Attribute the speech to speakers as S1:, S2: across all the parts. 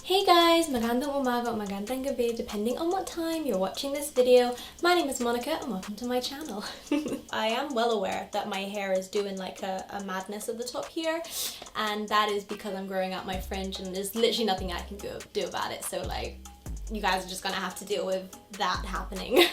S1: Hey guys, magandang umaga o magandang gabi depending on what time you're watching this video. My name is Monica and welcome to my channel. I am well aware that my hair is doing like a madness at the top here, and that is because I'm growing out my fringe and there's literally nothing I can do about it, so like you guys are just gonna have to deal with that happening.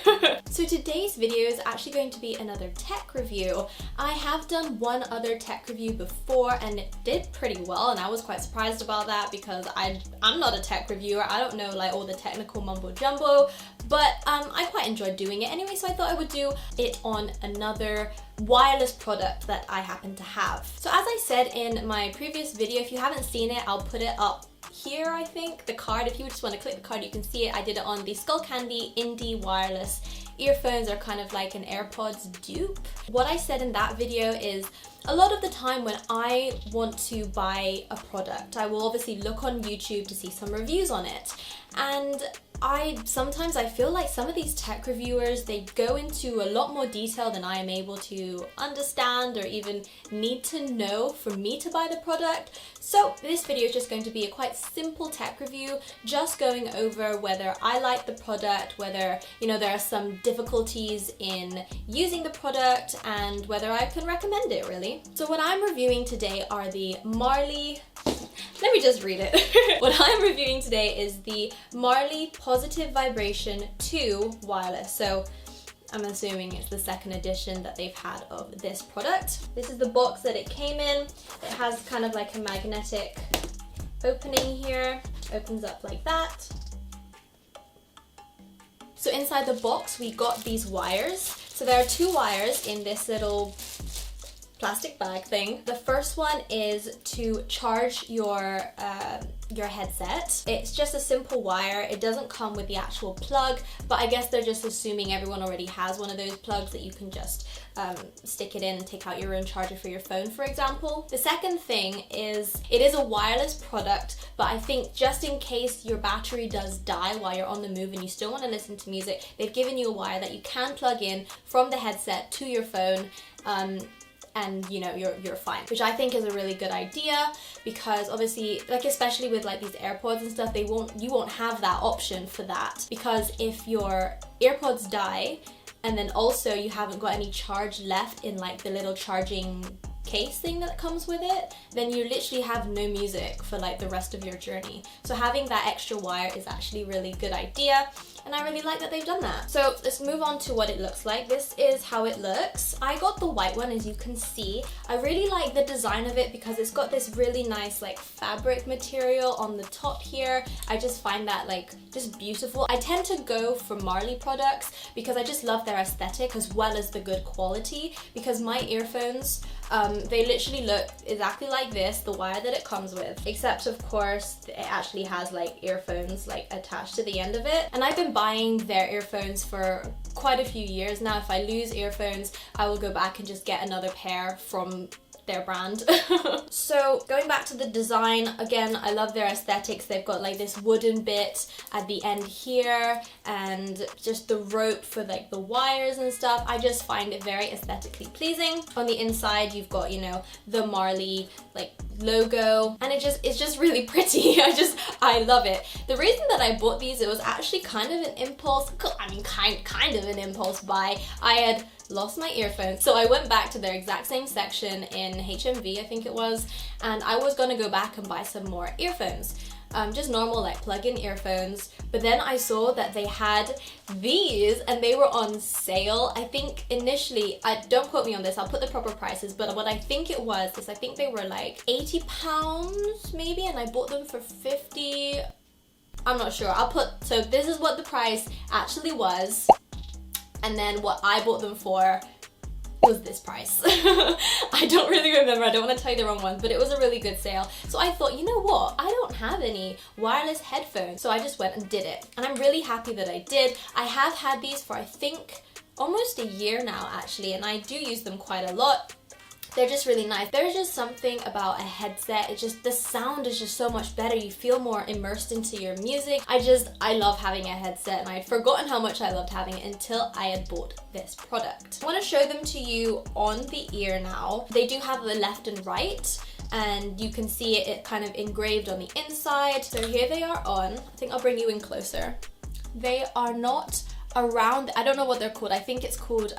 S1: So today's video is actually going to be another tech review. I have done one other tech review before and it did pretty well, and I was quite surprised about that because I'm not a tech reviewer. I don't know like all the technical mumbo jumbo, but I quite enjoyed doing it anyway, so I thought I would do it on another wireless product that I happen to have. So as I said in my previous video, if you haven't seen it, I'll put it up here, I think, the card. If you just want to click the card, you can see it. I did it on the Skullcandy Indie wireless earphones. Are kind of like an AirPods dupe. What I said in that video is a lot of the time when I want to buy a product, I will obviously look on YouTube to see some reviews on it, and sometimes I feel like some of these tech reviewers, they go into a lot more detail than I am able to understand or even need to know for me to buy the product. So this video is just going to be a quite simple tech review, just going over whether I like the product, whether, you know, there are some difficulties in using the product, and whether I can recommend it really. So what I'm reviewing today are the Marley, let me just read it. What I'm reviewing today is the Marley Positive Vibration 2 wireless. So I'm assuming it's the second edition that they've had of this product. This is the box that it came in. It has kind of like a magnetic opening here. Opens up like that. So inside the box we got these wires. So there are two wires in this little plastic bag thing. The first one is to charge your headset. It's just a simple wire. It doesn't come with the actual plug, but I guess they're just assuming everyone already has one of those plugs that you can just stick it in and take out your own charger for your phone, for example. The second thing is, it is a wireless product, but I think just in case your battery does die while you're on the move and you still want to listen to music, they've given you a wire that you can plug in from the headset to your phone, and you know you're fine, which I think is a really good idea, because obviously, like especially with like these AirPods and stuff, you won't have that option for that, because if your AirPods die and then also you haven't got any charge left in like the little charging case thing that comes with it, then you literally have no music for like the rest of your journey. So having that extra wire is actually a really good idea, and I really like that they've done that. So let's move on to what it looks like. This is how it looks. I got the white one, as you can see. I really like the design of it because it's got this really nice like fabric material on the top here. I just find that like just beautiful. I tend to go for Marley products because I just love their aesthetic as well as the good quality, because my earphones, they literally look exactly like this, the wire that it comes with, except of course it actually has like earphones like attached to the end of it. And I've been buying their earphones for quite a few years now. If I lose earphones, I will go back and just get another pair from their brand. So going back to the design, again, I love their aesthetics. They've got like this wooden bit at the end here, and just the rope for like the wires and stuff. I just find it very aesthetically pleasing. On the inside you've got, you know, the Marley like logo, and it's just really pretty. I love it. The reason that I bought these, it was actually kind of an impulse, I mean kind of an impulse buy. I had lost my earphones, so I went back to their exact same section in HMV, I think it was, and I was gonna go back and buy some more earphones, just normal like plug-in earphones. But then I saw that they had these and they were on sale. I think initially, don't quote me on this, I'll put the proper prices, but what I think it was is I think they were like £80 maybe, and I bought them for 50. I'm not sure. So this is what the price actually was, and then what I bought them for was this price. I don't really remember, I don't want to tell you the wrong ones, but it was a really good sale. So I thought, you know what, I don't have any wireless headphones, so I just went and did it, and I'm really happy that I did. I have had these for I think almost a year now actually, and I do use them quite a lot. They're just really nice. There's just something about a headset. The sound is just so much better. You feel more immersed into your music. I love having a headset, and I had forgotten how much I loved having it until I had bought this product. I want to show them to you on the ear now. They do have the left and right, and you can see it kind of engraved on the inside. So here they are on. I think I'll bring you in closer. They are not around, I don't know what they're called. I think it's called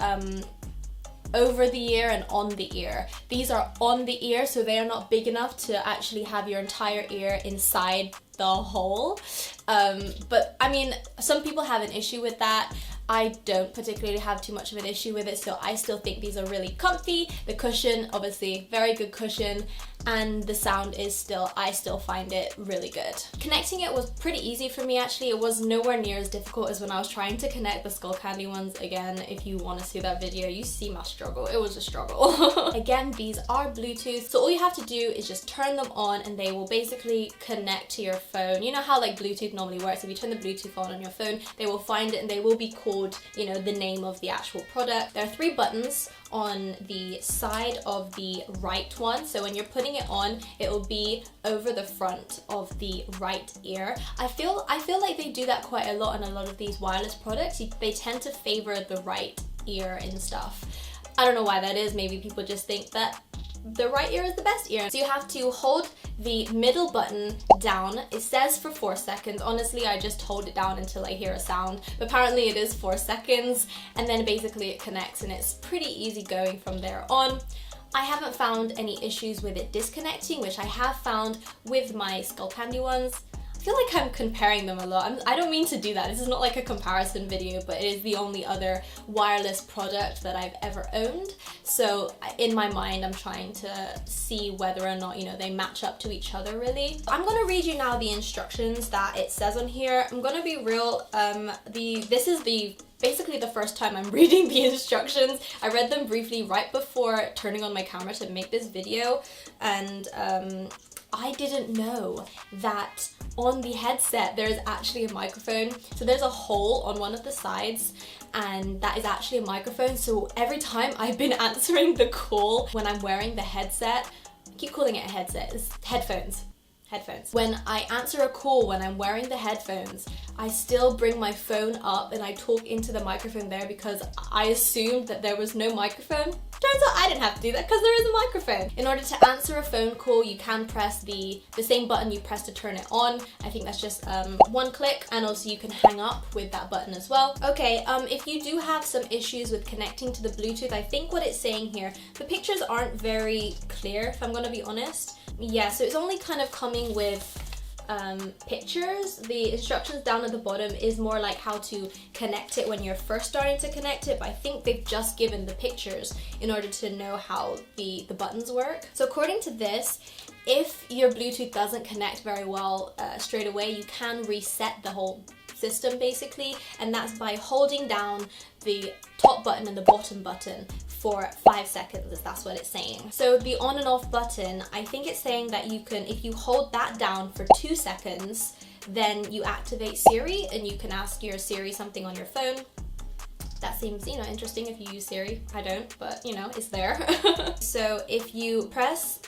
S1: over the ear and on the ear. These are on the ear, so they are not big enough to actually have your entire ear inside the hole. But I mean, some people have an issue with that. I don't particularly have too much of an issue with it, so I still think these are really comfy. The cushion, obviously, very good cushion, and the sound is still, I still find it really good. Connecting it was pretty easy for me actually. It was nowhere near as difficult as when I was trying to connect the skull candy ones. Again, if you want to see that video, you see my struggle. It was a struggle. Again, these are Bluetooth, so all you have to do is just turn them on and they will basically connect to your phone. You know how like Bluetooth normally works? If you turn the Bluetooth on your phone, they will find it and they will be called, you know, the name of the actual product. There are 3 buttons on the side of the right one, so when you're putting it on, it will be over the front of the right ear. I feel like they do that quite a lot on a lot of these wireless products. They tend to favor the right ear and stuff. I don't know why that is. Maybe people just think that the right ear is the best ear. So you have to hold the middle button down. It says for 4 seconds. Honestly, I just hold it down until I hear a sound. But apparently it is 4 seconds, and then basically it connects, and it's pretty easy going from there on. I haven't found any issues with it disconnecting, which I have found with my skull candy ones. I feel like I'm comparing them a lot. I don't mean to do that. This is not like a comparison video, but it is the only other wireless product that I've ever owned. So in my mind, I'm trying to see whether or not, you know, they match up to each other really. I'm gonna read you now the instructions that it says on here. I'm gonna be real, this is basically the first time I'm reading the instructions. I read them briefly right before turning on my camera to make this video, and I didn't know that on the headset there is actually a microphone. So there's a hole on one of the sides, and that is actually a microphone. So every time I've been answering the call when I'm wearing the headset, I keep calling it a headset, it's headphones. When I answer a call when I'm wearing the headphones, I still bring my phone up and I talk into the microphone there because I assumed that there was no microphone. Turns out I didn't have to do that because there is a microphone. In order to answer a phone call, you can press the same button you press to turn it on. I think that's just 1 click, and also you can hang up with that button as well. Okay, if you do have some issues with connecting to the Bluetooth, I think what it's saying here, the pictures aren't very clear, if I'm gonna be honest. Yeah, so it's only kind of coming with pictures. The instructions down at the bottom is more like how to connect it when you're first starting to connect it, but I think they've just given the pictures in order to know how the buttons work. So according to this, if your Bluetooth doesn't connect very well straight away, you can reset the whole system basically, and that's by holding down the top button and the bottom button for 5 seconds, that's what it's saying. So the on and off button, I think it's saying that you can, if you hold that down for 2 seconds, then you activate Siri and you can ask your Siri something on your phone. That seems, you know, interesting if you use Siri. I don't, but you know, it's there. So if you press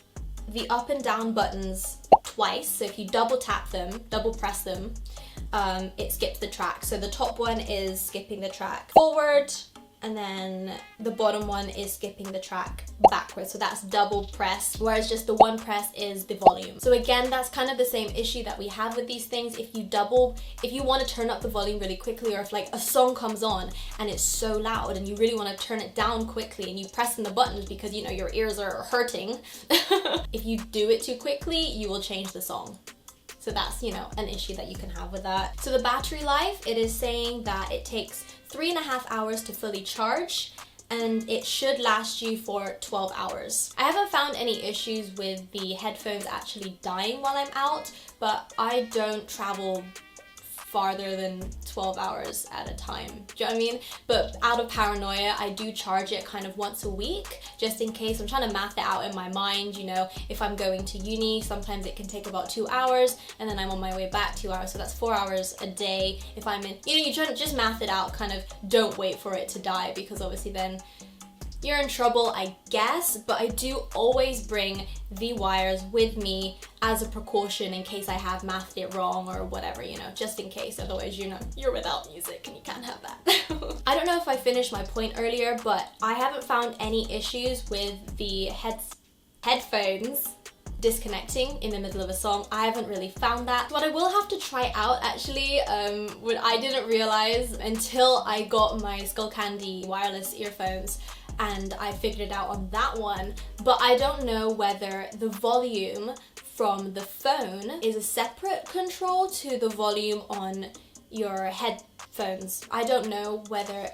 S1: the up and down buttons twice, so if you double tap them, double press them, it skips the track. So the top one is skipping the track forward, and then the bottom one is skipping the track backwards. So that's double press, whereas just the one press is the volume. So again, that's kind of the same issue that we have with these things. If you want to turn up the volume really quickly, or if like a song comes on and it's so loud and you really want to turn it down quickly and you press in the buttons because, you know, your ears are hurting, if you do it too quickly, you will change the song. So that's, you know, an issue that you can have with that. So the battery life, it is saying that it takes 3.5 hours to fully charge, and it should last you for 12 hours. I haven't found any issues with the headphones actually dying while I'm out, but I don't travel farther than 12 hours at a time. Do you know what I mean? But out of paranoia, I do charge it kind of once a week, just in case. I'm trying to math it out in my mind, you know, if I'm going to uni, sometimes it can take about 2 hours, and then I'm on my way back 2 hours, so that's 4 hours a day. If I'm in, you know, you try to just math it out, kind of don't wait for it to die, because obviously then you're in trouble, I guess. But I do always bring the wires with me as a precaution in case I have mathed it wrong or whatever, you know, just in case. Otherwise, you know, you're without music and you can't have that. I don't know if I finished my point earlier, but I haven't found any issues with the headphones. disconnecting in the middle of a song. I haven't really found that. What I will have to try out actually, what I didn't realize until I got my Skullcandy wireless earphones, and I figured it out on that one, but I don't know whether the volume from the phone is a separate control to the volume on your headphones. I don't know whether,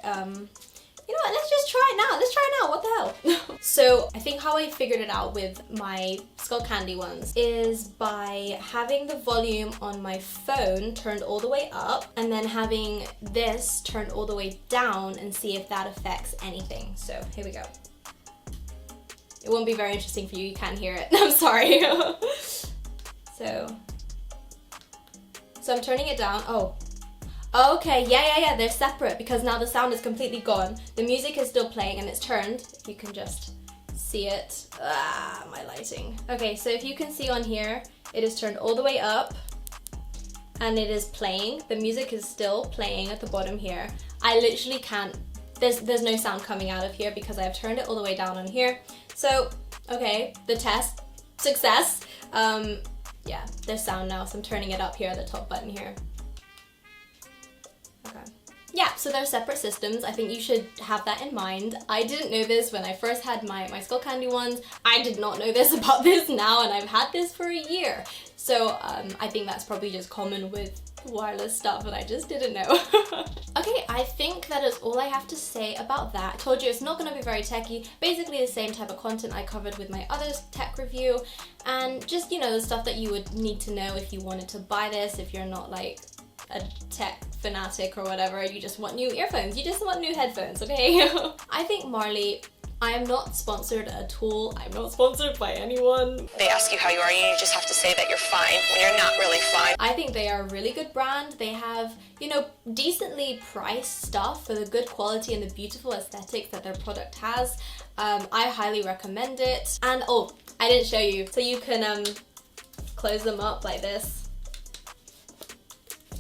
S1: you know what, let's just try it now. Let's try it now, what the hell? So I think how I figured it out with my Skullcandy ones is by having the volume on my phone turned all the way up and then having this turned all the way down and see if that affects anything. So here we go. It won't be very interesting for you, you can't hear it. I'm sorry. So I'm turning it down. Oh. Okay, yeah, they're separate because now the sound is completely gone. The music is still playing and it's turned. If you can just see it. Ah, my lighting. Okay, so if you can see on here, it is turned all the way up and it is playing. The music is still playing at the bottom here. I literally can't, there's no sound coming out of here because I've turned it all the way down on here. So, okay, the test, success. Yeah, there's sound now, so I'm turning it up here at the top button here. Yeah, so they're separate systems. I think you should have that in mind. I didn't know this when I first had my Skullcandy ones. I did not know this about this now, and I've had this for a year. So I think that's probably just common with wireless stuff and I just didn't know. Okay, I think that is all I have to say about that. I told you it's not going to be very techy. Basically the same type of content I covered with my other tech review, and just, you know, the stuff that you would need to know if you wanted to buy this, if you're not like a tech fanatic or whatever, you just want new earphones, you just want new headphones, okay? I think Marley, I am not sponsored at all. I'm not sponsored by anyone.
S2: They ask you how you are, you just have to say that you're fine when you're not really fine.
S1: I think they are a really good brand. They have, you know, decently priced stuff for the good quality and the beautiful aesthetic that their product has. I highly recommend it. And oh, I didn't show you. So you can close them up like this.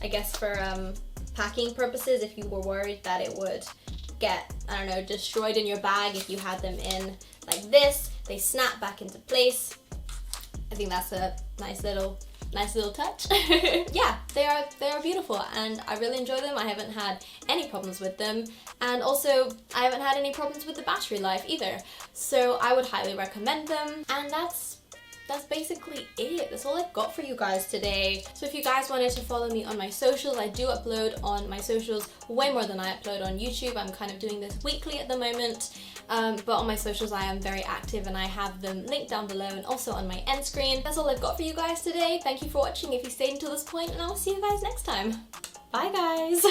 S1: I guess for packing purposes, if you were worried that it would get, I don't know, destroyed in your bag if you had them in like this. They snap back into place. I think that's a nice little touch. Yeah, they are beautiful and I really enjoy them. I haven't had any problems with them, and also I haven't had any problems with the battery life either. So I would highly recommend them, and that's basically it. That's all I've got for you guys today. So if you guys wanted to follow me on my socials, I do upload on my socials way more than I upload on YouTube. I'm kind of doing this weekly at the moment, but on my socials I am very active and I have them linked down below and also on my end screen. That's all I've got for you guys today. Thank you for watching if you stayed until this point, and I'll see you guys next time. Bye guys!